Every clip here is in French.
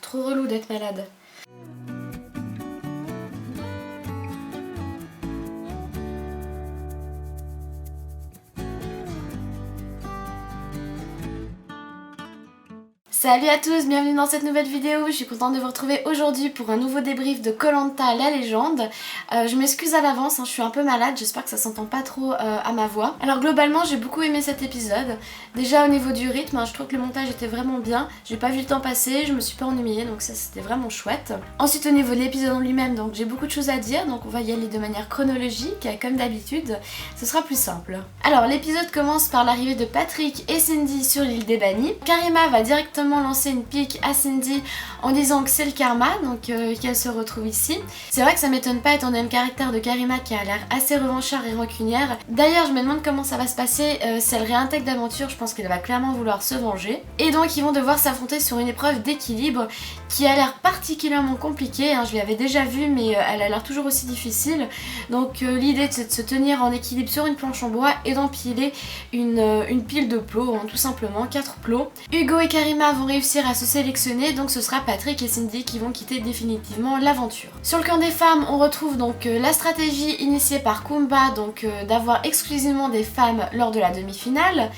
Trop relou d'être malade. Salut à tous, bienvenue dans cette nouvelle vidéo. Je suis contente de vous retrouver aujourd'hui pour un nouveau débrief de Koh Lanta la légende. Je m'excuse à l'avance, je suis un peu malade, j'espère que ça s'entend pas trop à ma voix. Alors globalement j'ai beaucoup aimé cet épisode. Déjà au niveau du rythme, je trouve que le montage était vraiment bien. J'ai pas vu le temps passer, je me suis pas ennuyée, donc ça c'était vraiment chouette. Ensuite au niveau de l'épisode en lui-même, donc j'ai beaucoup de choses à dire, donc on va y aller de manière chronologique, comme d'habitude, ce sera plus simple. Alors l'épisode commence par l'arrivée de Patrick et Cindy sur l'île des Bannis. Karima va directement lancer une pique à Cindy en disant que c'est le karma, donc qu'elle se retrouve ici. C'est vrai que ça m'étonne pas étant donné le caractère de Karima qui a l'air assez revancharde et rancunière. D'ailleurs je me demande comment ça va se passer si elle réintègre d'aventure, je pense qu'elle va clairement vouloir se venger. Et donc ils vont devoir s'affronter sur une épreuve d'équilibre qui a l'air particulièrement compliquée, je l'avais déjà vue mais elle a l'air toujours aussi difficile. Donc l'idée c'est de se tenir en équilibre sur une planche en bois et d'empiler une pile de plots, tout simplement 4 plots. Hugo et Karima vont réussir à se sélectionner, donc ce sera Patrick et Cindy qui vont quitter définitivement l'aventure. Sur le camp des femmes, on retrouve donc la stratégie initiée par Kumba, donc d'avoir exclusivement des femmes lors de la demi-finale.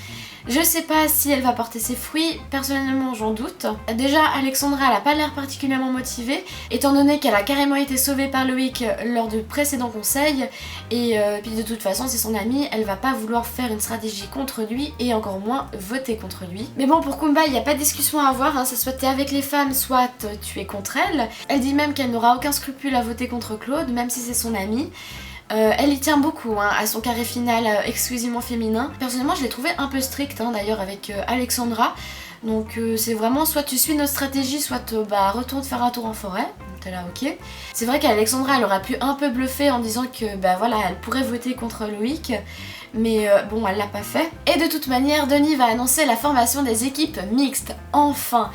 Je sais pas si elle va porter ses fruits, personnellement j'en doute. Déjà Alexandra elle a pas l'air particulièrement motivée, étant donné qu'elle a carrément été sauvée par Loïc lors du précédent conseil, et puis de toute façon c'est son amie, elle va pas vouloir faire une stratégie contre lui, et encore moins voter contre lui. Mais bon pour Kumba il n'y a pas de discussion à avoir, c'est soit t'es avec les femmes, soit tu es contre elle. Elle dit même qu'elle n'aura aucun scrupule à voter contre Claude, même si c'est son amie. Elle y tient beaucoup à son carré final exclusivement féminin. Personnellement je l'ai trouvé un peu strict d'ailleurs avec Alexandra. Donc c'est vraiment soit tu suis notre stratégie, soit retourne faire un tour en forêt. T'es là ok. C'est vrai qu'Alexandra elle aurait pu un peu bluffer en disant que voilà elle pourrait voter contre Loïc. Mais bon elle l'a pas fait. Et de toute manière Denis va annoncer la formation des équipes mixtes. Enfin.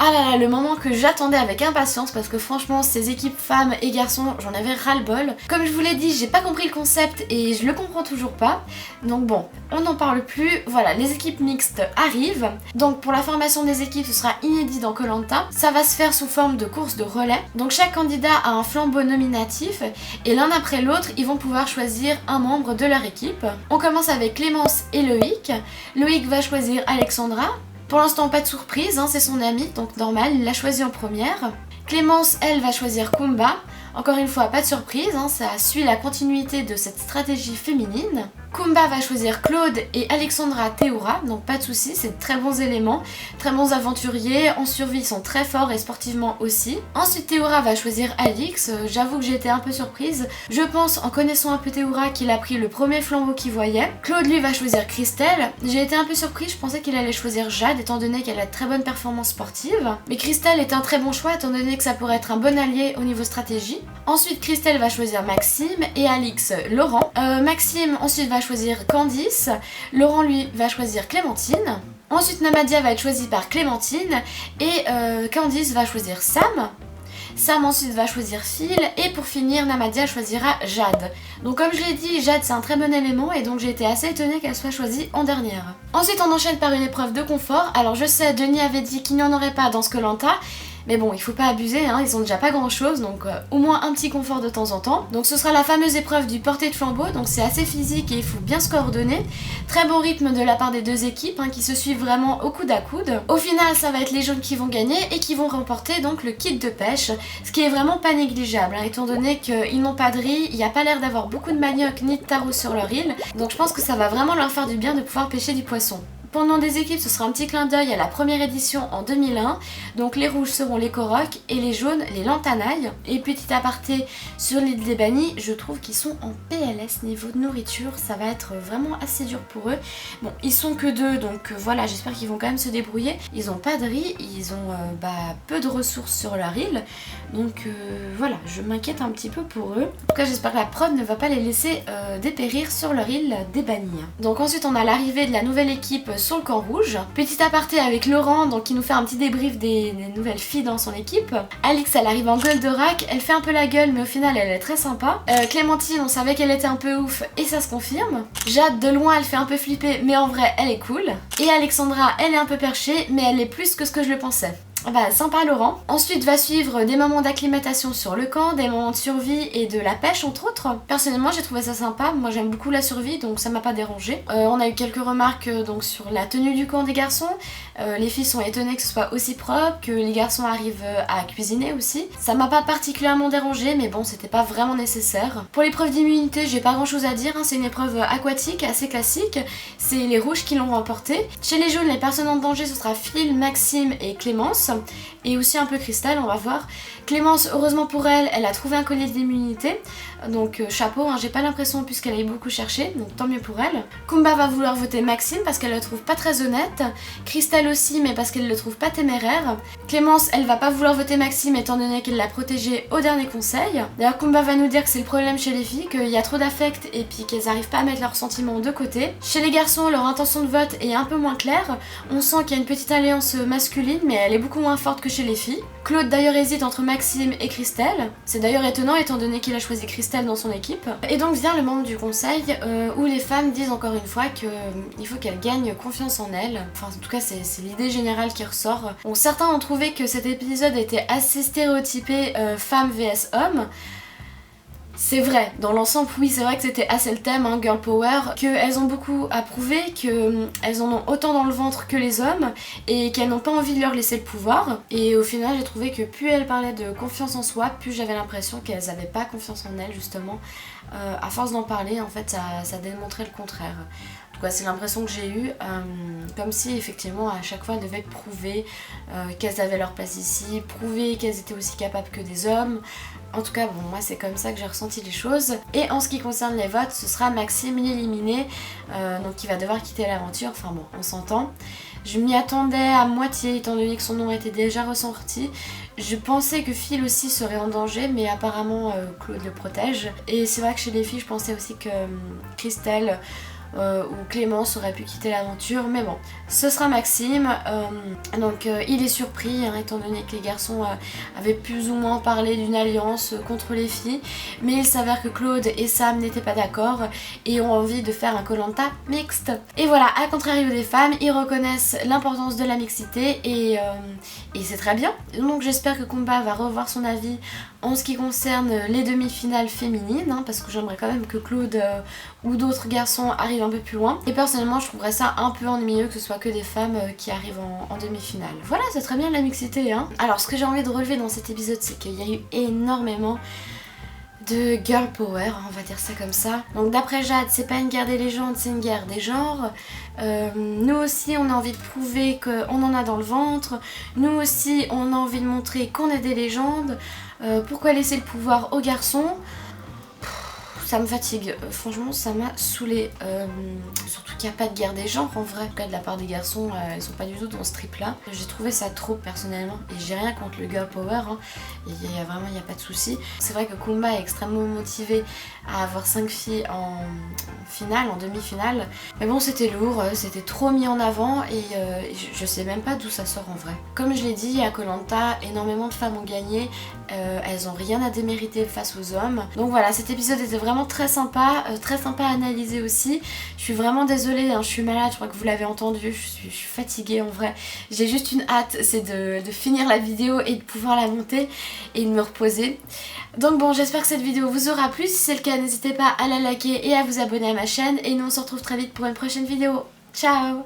Ah là là, le moment que j'attendais avec impatience parce que franchement ces équipes femmes et garçons j'en avais ras le bol. Comme je vous l'ai dit j'ai pas compris le concept et je le comprends toujours pas. Donc bon on n'en parle plus. Voilà les équipes mixtes arrivent. Donc pour la formation des équipes ce sera inédit dans Koh Lanta. Ça va se faire sous forme de course de relais. Donc chaque candidat a un flambeau nominatif et l'un après l'autre ils vont pouvoir choisir un membre de leur équipe. On commence avec Clémence et Loïc. Loïc va choisir Alexandra. Pour l'instant pas de surprise, c'est son amie, donc normal, il l'a choisi en première. Clémence, elle, va choisir Kumba. Encore une fois, pas de surprise, ça suit la continuité de cette stratégie féminine. Kumba va choisir Claude et Alexandra Théoura, donc pas de soucis, c'est de très bons éléments, très bons aventuriers, en survie ils sont très forts et sportivement aussi. Ensuite Théoura va choisir Alix, j'avoue que j'ai été un peu surprise. Je pense, en connaissant un peu Théoura, qu'il a pris le premier flambeau qu'il voyait. Claude lui va choisir Christelle, j'ai été un peu surprise, je pensais qu'il allait choisir Jade étant donné qu'elle a de très bonnes performances sportives. Mais Christelle est un très bon choix étant donné que ça pourrait être un bon allié au niveau stratégie. Ensuite Christelle va choisir Maxime et Alix Laurent. Maxime ensuite va choisir Candice, Laurent lui va choisir Clémentine. Ensuite Namadia va être choisie par Clémentine et Candice va choisir Sam. Sam ensuite va choisir Phil et pour finir Namadia choisira Jade. Donc comme je l'ai dit, Jade c'est un très bon élément et donc j'ai été assez étonnée qu'elle soit choisie en dernière. Ensuite on enchaîne par une épreuve de confort. Alors je sais, Denis avait dit qu'il n'y en aurait pas dans ce Koh Lanta. Mais bon, il faut pas abuser, ils ont déjà pas grand chose, donc au moins un petit confort de temps en temps. Donc ce sera la fameuse épreuve du porté de flambeau, donc c'est assez physique et il faut bien se coordonner. Très bon rythme de la part des deux équipes qui se suivent vraiment au coude à coude. Au final, ça va être les jaunes qui vont gagner et qui vont remporter donc le kit de pêche, ce qui est vraiment pas négligeable, étant donné qu'ils n'ont pas de riz, il n'y a pas l'air d'avoir beaucoup de manioc ni de taro sur leur île, donc je pense que ça va vraiment leur faire du bien de pouvoir pêcher du poisson. Pour le nom des équipes, ce sera un petit clin d'œil à la première édition en 2001. Donc les rouges seront les Koroks et les jaunes les Lantanailles. Et petit aparté sur l'île des Bannis, je trouve qu'ils sont en PLS niveau de nourriture. Ça va être vraiment assez dur pour eux. Bon, ils sont que deux, donc voilà, j'espère qu'ils vont quand même se débrouiller. Ils ont pas de riz, ils ont peu de ressources sur leur île. Donc voilà, je m'inquiète un petit peu pour eux. En tout cas, j'espère que la prod ne va pas les laisser dépérir sur leur île des Bannis. Donc ensuite, on a l'arrivée de la nouvelle équipe sur le camp rouge. Petit aparté avec Laurent, donc qui nous fait un petit débrief des nouvelles filles dans son équipe. Alix, elle arrive en Goldorak, elle fait un peu la gueule mais au final elle est très sympa. Clémentine, on savait qu'elle était un peu ouf et ça se confirme. Jade, de loin elle fait un peu flipper mais en vrai elle est cool. Et Alexandra, elle est un peu perchée mais elle est plus que ce que je le pensais. Bah, sympa Laurent. Ensuite va suivre des moments d'acclimatation sur le camp, des moments de survie et de la pêche entre autres. Personnellement j'ai trouvé ça sympa, moi j'aime beaucoup la survie donc ça m'a pas dérangé. On a eu quelques remarques donc sur la tenue du camp des garçons. Les filles sont étonnées que ce soit aussi propre, que les garçons arrivent à cuisiner aussi. Ça m'a pas particulièrement dérangé mais bon c'était pas vraiment nécessaire. Pour l'épreuve d'immunité j'ai pas grand chose à dire, hein. C'est une épreuve aquatique assez classique. C'est les rouges qui l'ont remportée. Chez les jaunes les personnes en danger ce sera Phil, Maxime et Clémence. Et aussi un peu Christelle, on va voir. Clémence, heureusement pour elle, elle a trouvé un collier d'immunité. Donc chapeau, hein, j'ai pas l'impression puisqu'elle a beaucoup cherché, donc tant mieux pour elle. Kumba va vouloir voter Maxime parce qu'elle le trouve pas très honnête. Christelle aussi, mais parce qu'elle le trouve pas téméraire. Clémence, elle va pas vouloir voter Maxime étant donné qu'elle l'a protégé au dernier conseil. D'ailleurs Kumba va nous dire que c'est le problème chez les filles, qu'il y a trop d'affect et puis qu'elles arrivent pas à mettre leurs sentiments de côté. Chez les garçons, leur intention de vote est un peu moins claire. On sent qu'il y a une petite alliance masculine, mais elle est beaucoup moins forte que chez les filles. Claude d'ailleurs hésite entre Maxime et Christelle. C'est d'ailleurs étonnant étant donné qu'il a choisi Christelle dans son équipe. Et donc vient le membre du conseil où les femmes disent encore une fois qu'il faut qu'elles gagnent confiance en elles. Enfin en tout cas c'est l'idée générale qui ressort. Bon, certains ont trouvé que cet épisode était assez stéréotypé femme vs homme. C'est vrai, dans l'ensemble, oui, c'est vrai que c'était assez le thème, hein, Girl Power, qu'elles ont beaucoup à prouver, qu'elles en ont autant dans le ventre que les hommes, et qu'elles n'ont pas envie de leur laisser le pouvoir. Et au final, j'ai trouvé que plus elles parlaient de confiance en soi, plus j'avais l'impression qu'elles n'avaient pas confiance en elles, justement. À force d'en parler, en fait, ça démontrait le contraire. En tout cas, c'est l'impression que j'ai eue, comme si effectivement à chaque fois elles devaient prouver qu'elles avaient leur place ici, prouver qu'elles étaient aussi capables que des hommes. En tout cas, bon, moi c'est comme ça que j'ai ressenti les choses. Et en ce qui concerne les votes, ce sera Maxime l'éliminé, donc qui va devoir quitter l'aventure. Enfin bon, on s'entend. Je m'y attendais à moitié étant donné que son nom était déjà ressorti. Je pensais que Phil aussi serait en danger, mais apparemment Claude le protège. Et c'est vrai que chez les filles, je pensais aussi que Christelle ou Clémence aurait pu quitter l'aventure, mais bon, ce sera Maxime. Donc il est surpris, hein, étant donné que les garçons avaient plus ou moins parlé d'une alliance contre les filles, mais il s'avère que Claude et Sam n'étaient pas d'accord et ont envie de faire un Koh-Lanta mixte. Et voilà, à contrario des femmes, ils reconnaissent l'importance de la mixité et c'est très bien. Donc j'espère que Kumba va revoir son avis en ce qui concerne les demi-finales féminines, hein, parce que j'aimerais quand même que Claude ou d'autres garçons arrivent un peu plus loin. Et personnellement je trouverais ça un peu ennuyeux que ce soit que des femmes qui arrivent en demi-finale. Voilà, c'est très bien la mixité, hein. Alors ce que j'ai envie de relever dans cet épisode, c'est qu'il y a eu énormément de girl power, on va dire ça comme ça. Donc d'après Jade, c'est pas une guerre des légendes, c'est une guerre des genres. Nous aussi on a envie de prouver qu'on en a dans le ventre. Nous aussi on a envie de montrer qu'on est des légendes. Pourquoi laisser le pouvoir aux garçons ? Ça me fatigue, franchement ça m'a saoulée, surtout qu'il n'y a pas de guerre des genres en vrai. En tout cas de la part des garçons, ils sont pas du tout dans ce trip là. J'ai trouvé ça trop personnellement et j'ai rien contre le girl power, hein. Il y a pas de souci. C'est vrai que Kumba est extrêmement motivé à avoir 5 filles en finale, en demi-finale. Mais bon c'était lourd, c'était trop mis en avant et je sais même pas d'où ça sort en vrai. Comme je l'ai dit, à Koh-Lanta, énormément de femmes ont gagné, elles ont rien à démériter face aux hommes. Donc voilà, cet épisode était vraiment très sympa à analyser aussi. Je suis vraiment désolée, hein, je suis malade, je crois que vous l'avez entendu, je suis fatiguée en vrai. J'ai juste une hâte, c'est de finir la vidéo et de pouvoir la monter et de me reposer. Donc bon, j'espère que cette vidéo vous aura plu. Si c'est le cas, n'hésitez pas à la liker et à vous abonner à ma chaîne. Et nous on se retrouve très vite pour une prochaine vidéo. Ciao!